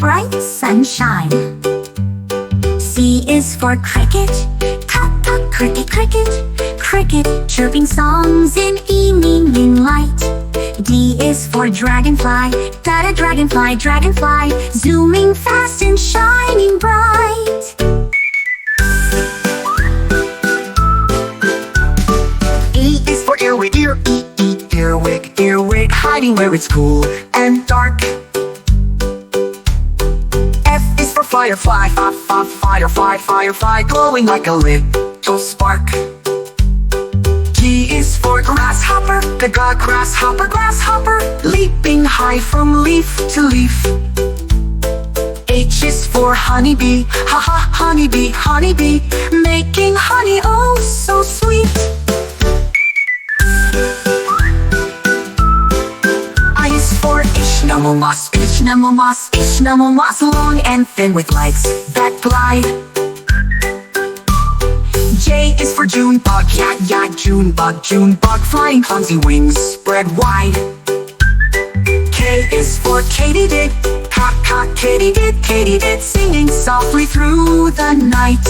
bright sunshine. C is for cricket. Tock, tock, cricket, cricket. Cricket, chirping songs in evening moonlight. D is for dragonfly. Da-da, dragonfly, dragonfly, zooming fast and shining bright. E is for earwig, earwig, earwig, hiding where it's cool and dark. F is for firefly, firefly, firefly, glowing like a little spark. G is for grasshopper, the grasshopper, grasshopper, leaping high from leaf to leaf. H is for honeybee, ha ha, honeybee, honeybee, making honey oh so sweet. I is for ichneumon, ichneumon, long and thin with legs that glide. J is for June bug, yeah, June bug, flying clumsy wings spread wide. K is for katydid, cock, katydid, singing softly through the night.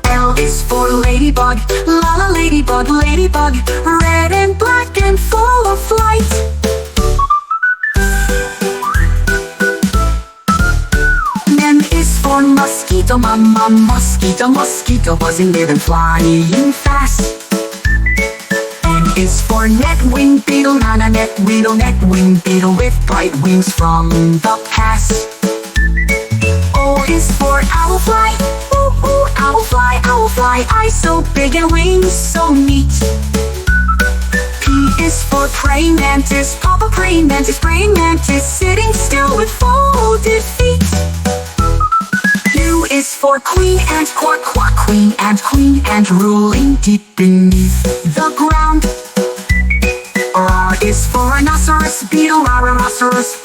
L is for ladybug, la la, ladybug, ladybug, red and black and full of light. M is for mosquito, mama, mosquito, mosquito, buzzing near and flying fast. N is for net-winged beetle, nana, net-winged beetle with bright wings from the past. O is for owlfly, ooh, ooh, owlfly, owlfly, eyes so big and wings so neat. P is for praying mantis, papa praying mantis, sitting still with folded feet. Q is for queen ant, quack, quack, queen ant, ruling deep beneath the ground. R is for rhinoceros beetle, rhinoceros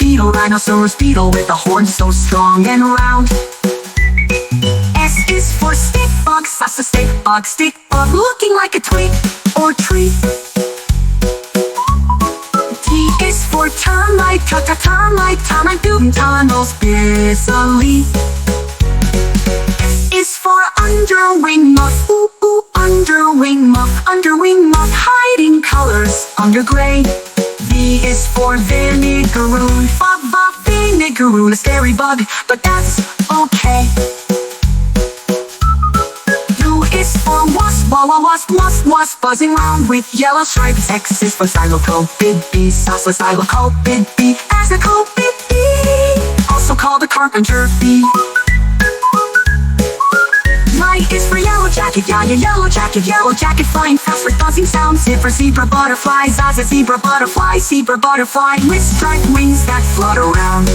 beetle with a horn so strong and round. S is for stick bug, stick bug, looking like a twig or tree. T is for termite, termite, building tunnels busily. F is for underwing moth, ooh, ooh, underwing moth, hiding colors under gray. V is for vinegaroon, vinegaroon, a scary bug, but that's okay. U is for wasp, wasp, buzzing round with yellow stripes. X is for xylocopid bee, xylocopid bee, xylocopid bee, also called a carpenter bee. Y is for yellow jacket, yeah, yellow jacket, flying fast with buzzing sounds. Z for zebra butterfly, zaza, zebra butterfly, with striped wings that flutter around.